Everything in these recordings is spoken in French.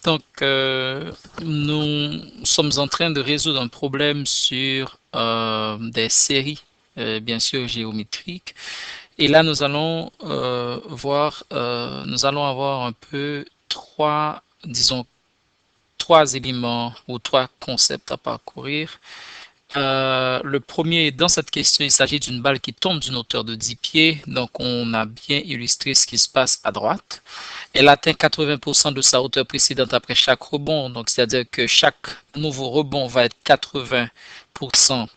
Donc, nous sommes en train de résoudre un problème sur des séries, bien sûr géométriques. Et là, nous allons nous allons avoir un peu disons, trois éléments ou trois concepts à parcourir. Le premier, dans cette question, il s'agit d'une balle qui tombe d'une hauteur de 10 pieds. Donc, on a bien illustré ce qui se passe à droite. Elle atteint 80% de sa hauteur précédente après chaque rebond. Donc, c'est-à-dire que chaque nouveau rebond va être 80%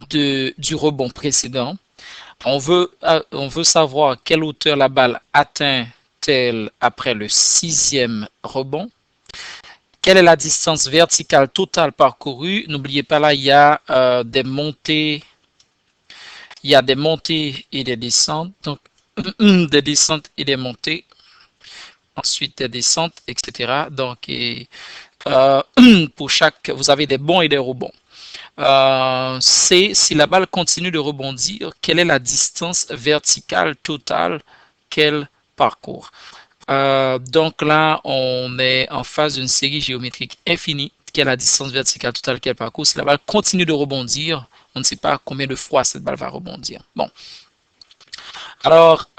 du rebond précédent. On veut savoir quelle hauteur la balle atteint-elle après le sixième rebond. Quelle est la distance verticale totale parcourue? N'oubliez pas là, il y a des montées et des descentes. Donc, des descentes et des montées. Ensuite, des descentes, etc. Donc, euh, pour chaque, vous avez des bons et des rebonds. C'est si la balle continue de rebondir, quelle est la distance verticale totale qu'elle parcourt. Donc là, on est en face d'une série géométrique infinie, qui est la distance verticale totale qu'elle parcourt. Si la balle continue de rebondir, on ne sait pas combien de fois cette balle va rebondir. Bon, alors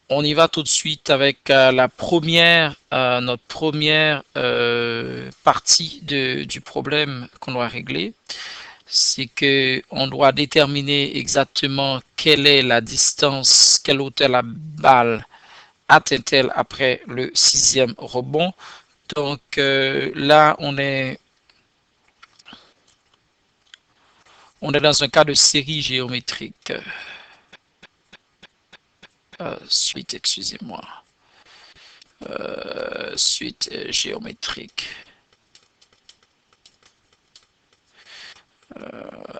on y va tout de suite avec notre première partie du problème qu'on doit régler. C'est que on doit déterminer exactement quelle est la distance, quelle hauteur la balle atteint-elle après le sixième rebond. Donc là, on est dans un cas de série géométrique. Suite, excusez-moi. Suite géométrique.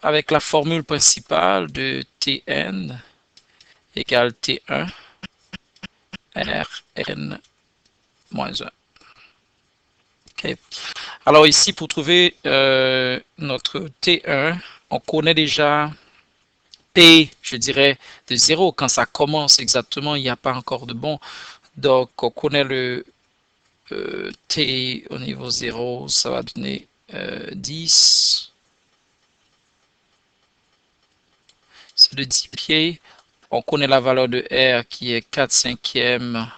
Avec la formule principale de Tn égale T1 Rn moins 1. Okay. Alors ici, pour trouver notre T1, on connaît déjà P, je dirais, de 0. Quand ça commence exactement, il n'y a pas encore de bon. Donc, on connaît le T au niveau 0, ça va donner 10. C'est de 10 pieds. On connaît la valeur de R qui est 4 cinquièmes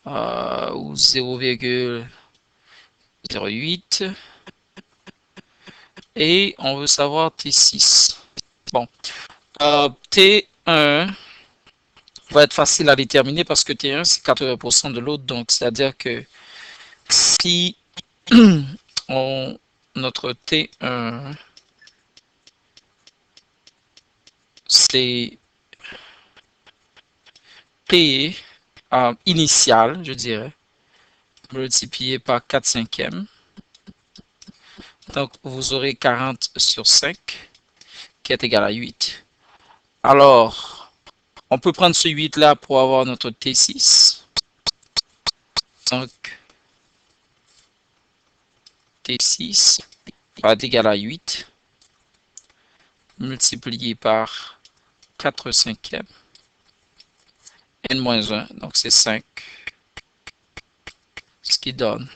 ou 0,08. Et on veut savoir T6. Bon, T1 va être facile à déterminer parce que T1 c'est 80% de l'autre. Donc, c'est-à-dire que si notre T1 c'est P initial, je dirais, multiplié par 4 cinquièmes. Donc, vous aurez 40 sur 5 qui est égal à 8. Alors, on peut prendre ce 8 là pour avoir notre T6. Donc, T6 va être égal à 8 multiplié par 4 cinquièmes. N-1, donc c'est 5, ce qui donne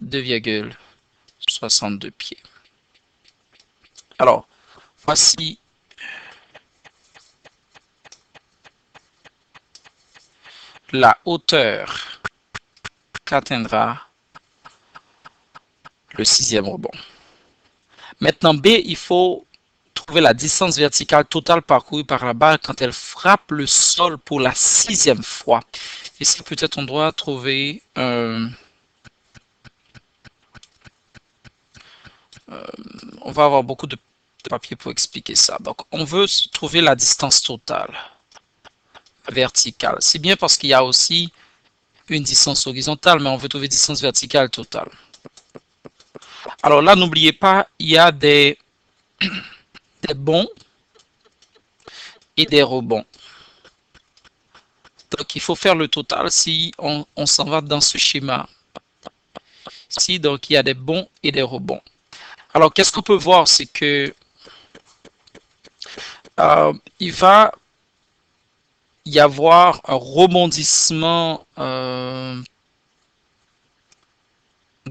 2,62 pieds. Alors, voici la hauteur qu'atteindra le sixième rebond. Maintenant, B, il faut trouver la distance verticale totale parcourue par la balle quand elle frappe le sol pour la sixième fois. Ici, peut-être on doit trouver on va avoir beaucoup de papier pour expliquer ça. Donc, on veut trouver la distance totale verticale. C'est bien parce qu'il y a aussi une distance horizontale, mais on veut trouver distance verticale totale. Alors là, n'oubliez pas, il y a des bons et des rebonds. Donc, il faut faire le total si on s'en va dans ce schéma. Ici, donc, il y a des bons et des rebonds. Alors, qu'est-ce qu'on peut voir, c'est que il va y avoir un rebondissement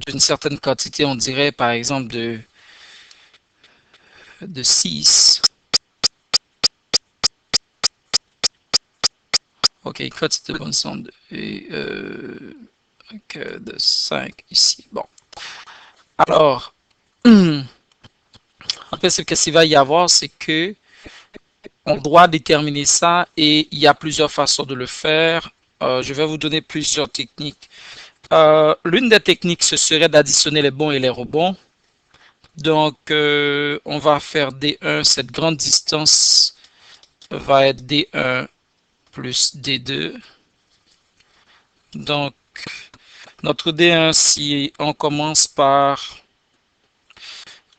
d'une certaine quantité, on dirait par exemple de 6. Ok, quantité de bonne sonde et de 5 ici. Bon. Alors, en fait, ce qu'il va y avoir, c'est que on doit déterminer ça et il y a plusieurs façons de le faire. Je vais vous donner plusieurs techniques. L'une des techniques, ce serait d'additionner les bons et les rebonds. Donc, on va faire D1, cette grande distance va être D1 plus D2. Donc, notre D1, si on commence par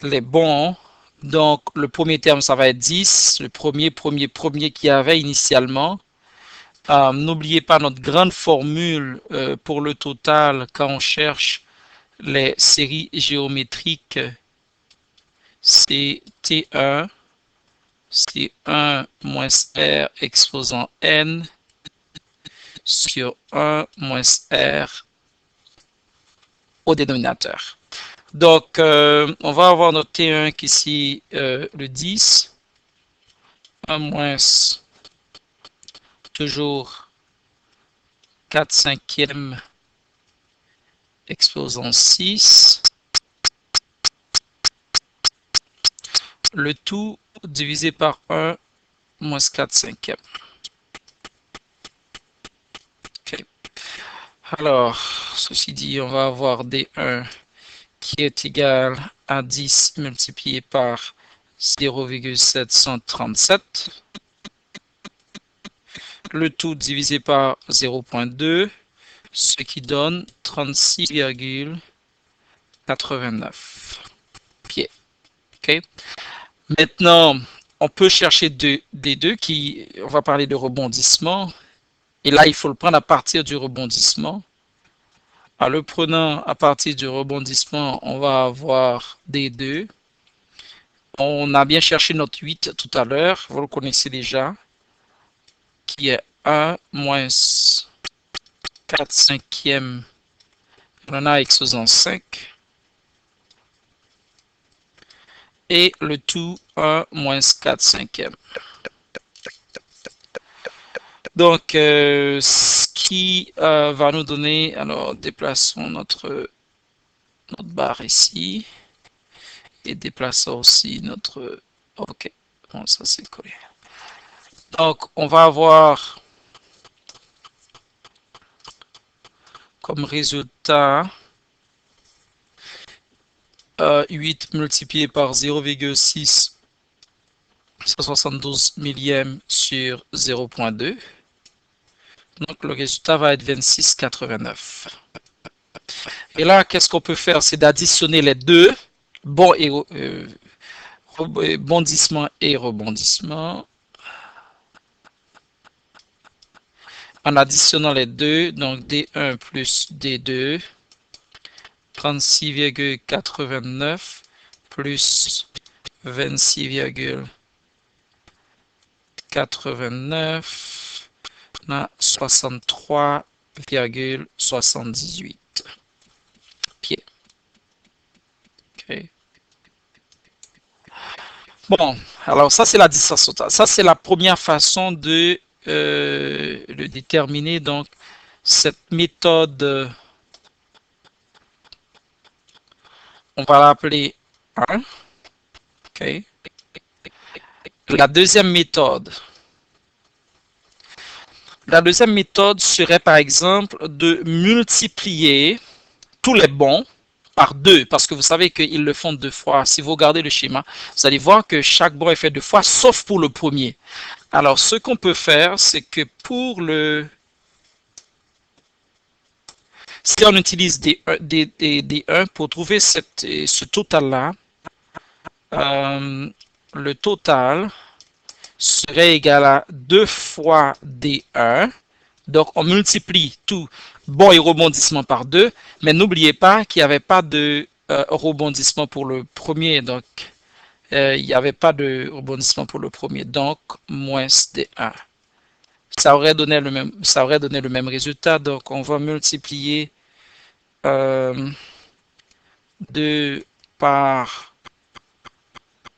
les bons, donc le premier terme, ça va être 10, le premier qu'il y avait initialement. N'oubliez pas notre grande formule pour le total quand on cherche les séries géométriques, c'est T1, c'est 1 moins R exposant N sur 1 moins R au dénominateur. Donc, on va avoir notre T1 qui ici le 10, 1 moins toujours 4 cinquièmes exposant 6, le tout divisé par 1 moins 4 cinquièmes. Okay. Alors, ceci dit, on va avoir D1 qui est égal à 10 multiplié par 0,737. Le tout divisé par 0,2, ce qui donne 36,89 pieds. Okay. Maintenant, on peut chercher des deux qui, on va parler de rebondissement. Et là, il faut le prendre à partir du rebondissement. En le prenant à partir du rebondissement, on va avoir D2. On a bien cherché notre 8 tout à l'heure, vous le connaissez déjà, qui est 1 moins 4 cinquièmes. On en a exposant 5. Et le tout 1 moins 4 cinquièmes. Donc, ce qui va nous donner, alors déplaçons notre barre ici et déplaçons aussi notre, ok, bon ça c'est collé. Donc, on va avoir comme résultat 8 multiplié par 0,6 172 millièmes sur 0,2. Donc, le résultat va être 26,89. Et là, qu'est-ce qu'on peut faire? C'est d'additionner les deux, bondissement et rebondissement. En additionnant les deux, donc D1 plus D2, 36,89 plus 26,89, on a 63,78 pieds. Okay. Bon, alors ça c'est la distance totale. Ça c'est la première façon de le déterminer. Donc cette méthode, on va l'appeler 1. Okay. La deuxième méthode serait par exemple de multiplier tous les bons par 2, parce que vous savez qu'ils le font 2 fois. Si vous regardez le schéma, vous allez voir que chaque bon est fait 2 fois, sauf pour le premier. Alors, ce qu'on peut faire, c'est que pour si on utilise des 1 pour trouver ce total-là, le total serait égal à 2 fois D1. Donc, on multiplie tout bon et rebondissement par 2, mais n'oubliez pas qu'il n'y avait pas de rebondissement pour le premier. Donc, il n'y avait pas de rebondissement pour le premier. Donc, moins D1. Ça aurait donné le même résultat. Donc, on va multiplier 2 par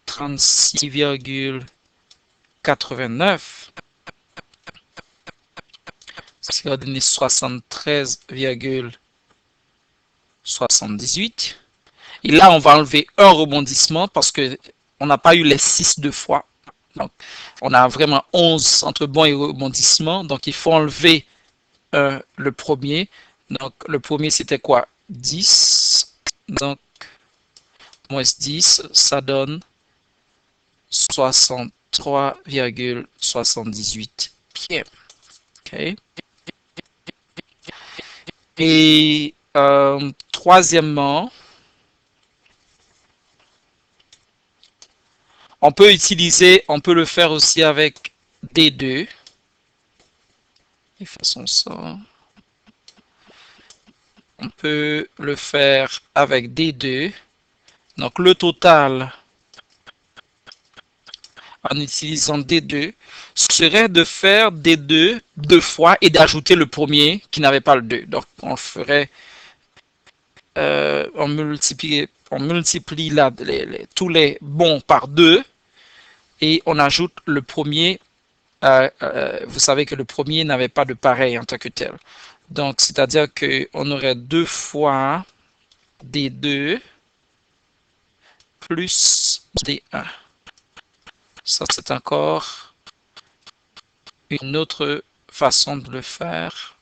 36,89, ce qui va donner 73,78. Et là, on va enlever un rebondissement parce que on n'a pas eu les 6 deux fois. Donc, on a vraiment 11 entre bond et rebondissement. Donc, il faut enlever le premier. Donc, le premier, c'était quoi? 10. Donc, moins 10, ça donne 63,78 pieds. OK. Et troisièmement, on peut le faire aussi avec D2. Et façon ça. On peut le faire avec D2. Donc le total en utilisant D2 serait de faire D2 deux fois et d'ajouter le premier qui n'avait pas le 2. Donc on ferait, on multiplie tous les bons par 2 et on ajoute le premier. Vous savez que le premier n'avait pas de pareil en tant que tel. Donc, c'est-à-dire qu'on aurait 2 fois D2 plus D1. Ça, c'est encore une autre façon de le faire.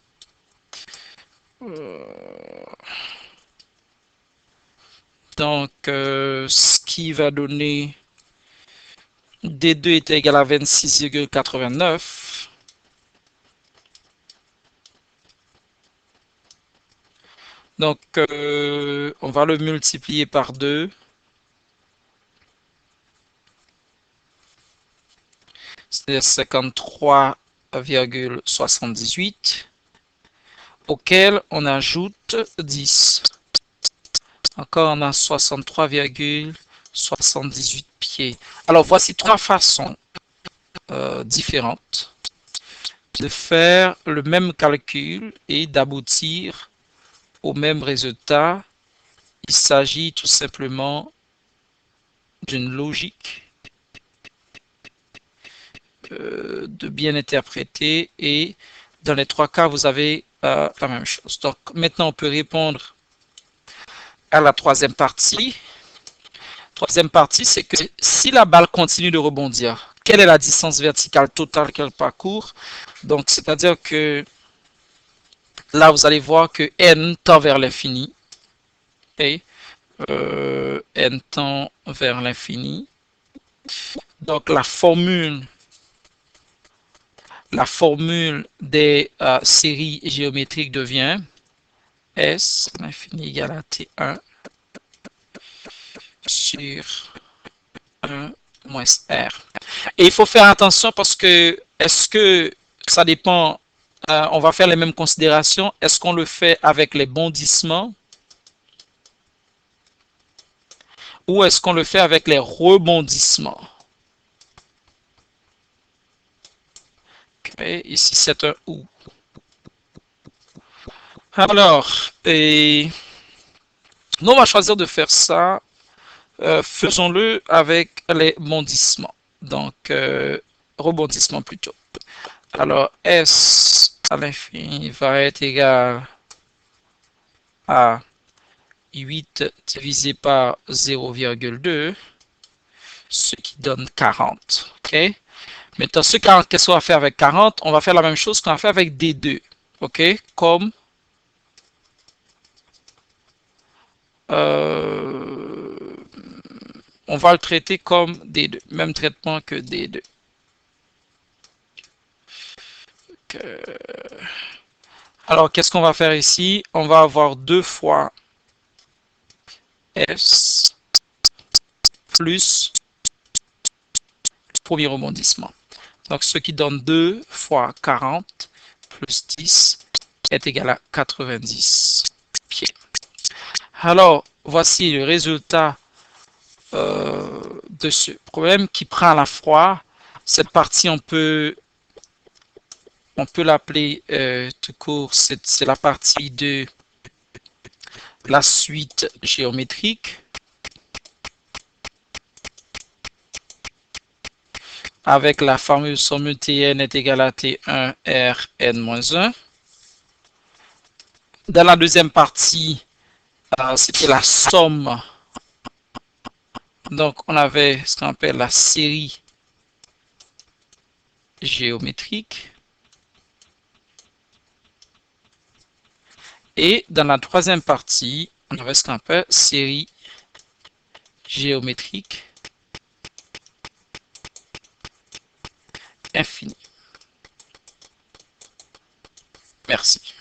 Donc, ce qui va donner D2 est égal à 26,89. Donc, on va le multiplier par 2. C'est 53,78, auquel on ajoute 10. Encore, on a 63,78 pieds. Alors, voici trois façons différentes de faire le même calcul et d'aboutir au même résultat. Il s'agit tout simplement d'une logique de bien interpréter et dans les trois cas, vous avez la même chose. Donc, maintenant, on peut répondre à la troisième partie. Troisième partie, c'est que si la balle continue de rebondir, quelle est la distance verticale totale qu'elle parcourt? Donc, c'est-à-dire que là, vous allez voir que n tend vers l'infini. Okay? N tend vers l'infini. Donc, la formule des séries géométriques devient S l'infini égale à T1 sur 1 moins R. Et il faut faire attention parce que est-ce que ça dépend, on va faire les mêmes considérations, est-ce qu'on le fait avec les bondissements ou est-ce qu'on le fait avec les rebondissements? Okay, ici c'est un ou. Alors, nous on va choisir de faire ça. Faisons-le avec les bondissements. Donc, rebondissement plutôt. Alors, S à l'infini va être égal à 8 divisé par 0,2, ce qui donne 40. OK? Maintenant, qu'est-ce qu'on va faire avec 40? On va faire la même chose qu'on a fait avec D2. OK? Comme on va le traiter comme D2. Même traitement que D2. Alors, qu'est-ce qu'on va faire ici? On va avoir 2 fois S plus le premier rebondissement. Donc, ce qui donne 2 fois 40 plus 10 est égal à 90 pieds. Alors, voici le résultat de ce problème qui prend à la fois cette partie, on peut l'appeler tout court, c'est la partie de la suite géométrique avec la fameuse somme Tn est égale à T1 Rn-1. Dans la deuxième partie, c'était la somme. Donc, on avait ce qu'on appelle la série géométrique. Et dans la troisième partie, on avait ce qu'on appelle série géométrique infinie. Merci.